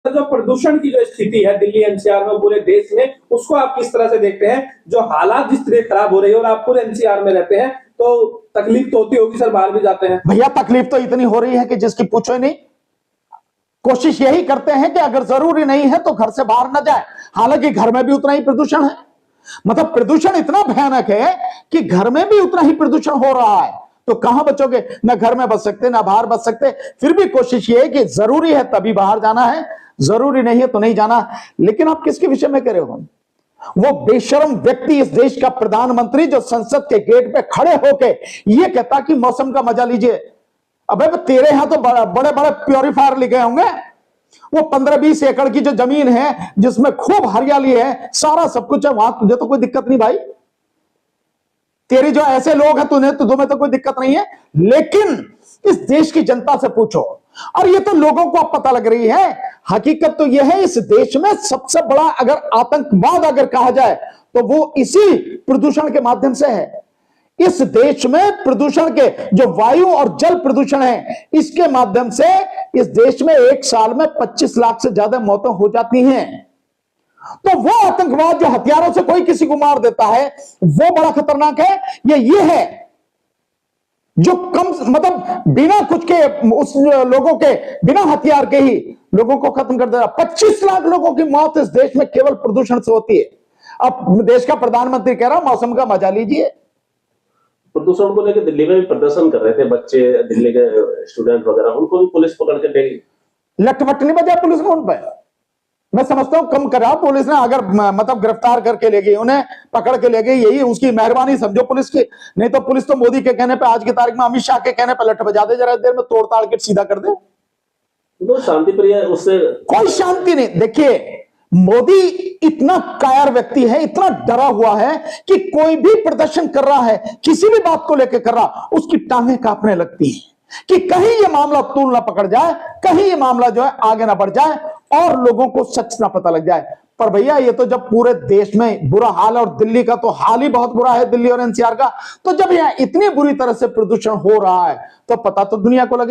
जो प्रदूषण की जो स्थिति है दिल्ली एनसीआर में पूरे देश में, उसको आप किस तरह से देखते हैं? जो हालात जिस तरह खराब हो रही है, और आप पूरे एनसीआर में रहते हैं तो तकलीफ तो होती होगी सर, बाहर भी जाते हैं। भैया तकलीफ तो इतनी हो रही है कि जिसकी पूछो ही नहीं। कोशिश यही करते हैं कि अगर जरूरी नहीं है तो घर से बाहर न जाए, हालांकि घर में भी उतना ही प्रदूषण है। मतलब प्रदूषण इतना भयानक है कि घर में भी उतना ही प्रदूषण हो रहा है, तो कहां बचोगे? ना घर में बच सकते ना बाहर बच सकते। फिर भी कोशिश ये है कि जरूरी है तभी बाहर जाना है, जरूरी नहीं है तो नहीं जाना। लेकिन आप किसके विषय में कह रहे हो? वो बेशर्म व्यक्ति, इस देश का प्रधानमंत्री, जो संसद के गेट पे खड़े होके ये कहता कि मौसम का मजा लीजिए। अबे तेरे यहां तो बड़े बड़े प्योरीफायर लिखे होंगे। वो 15-20 एकड़ की जो जमीन है जिसमें खूब हरियाली है, सारा सब कुछ है, वहां तुझे तो कोई दिक्कत नहीं भाई। तेरी जो ऐसे लोग हैं तुम्हें तो कोई दिक्कत नहीं है। लेकिन इस देश की जनता से पूछो, और ये तो लोगों को अब पता लग रही है। हकीकत तो यह है, इस देश में सबसे बड़ा अगर आतंकवाद अगर कहा जाए तो वो इसी प्रदूषण के माध्यम से है। इस देश में प्रदूषण के जो वायु और जल प्रदूषण है, इसके माध्यम से इस देश में एक साल में 25 लाख से ज्यादा मौतें हो जाती हैं। तो वो आतंकवाद जो हथियारों से कोई किसी को मार देता है, वो बड़ा खतरनाक है। ये है जो कम मतलब बिना कुछ के उस लोगों के बिना हथियार के ही लोगों को खत्म कर दे रहा। 25 लाख लोगों की मौत इस देश में केवल प्रदूषण से होती है। अब देश का प्रधानमंत्री कह रहा मौसम का मजा लीजिए। प्रदूषण को लेकर दिल्ली में भी प्रदर्शन कर रहे थे बच्चे, दिल्ली के स्टूडेंट वगैरह, उनको भी पुलिस पकड़ के ले गई। लटपट नहीं बजा पुलिस ने उन पर। मैं समझता हूं कम करा पुलिस ने, अगर मतलब गिरफ्तार करके ले गई, उन्हें पकड़ के ले गई, यही उसकी मेहरबानी समझो पुलिस की। नहीं तो पुलिस तो मोदी के कहने पे, आज की तारीख में अमित शाह के कहने पे लट बजा दे, जरा देर में तोड़ ताड़ के सीधा कर दे। तो शांति प्रिय, उससे कोई शांति नहीं। देखिए मोदी इतना कायर व्यक्ति है, इतना डरा हुआ है कि कोई भी प्रदर्शन कर रहा है, किसी भी बात को लेकर कर रहा, उसकी टांगें कांपने लगती हैं कि कहीं ये मामला तूल ना पकड़ जाए, कहीं ये मामला जो है आगे ना बढ़ जाए और लोगों को सच ना पता लग जाए। पर भैया ये तो जब पूरे देश में बुरा हाल है, और दिल्ली का तो हाल ही बहुत बुरा है, दिल्ली और एनसीआर का, तो जब यहाँ इतनी बुरी तरह से प्रदूषण हो रहा है तो पता तो दुनिया को लगेगा।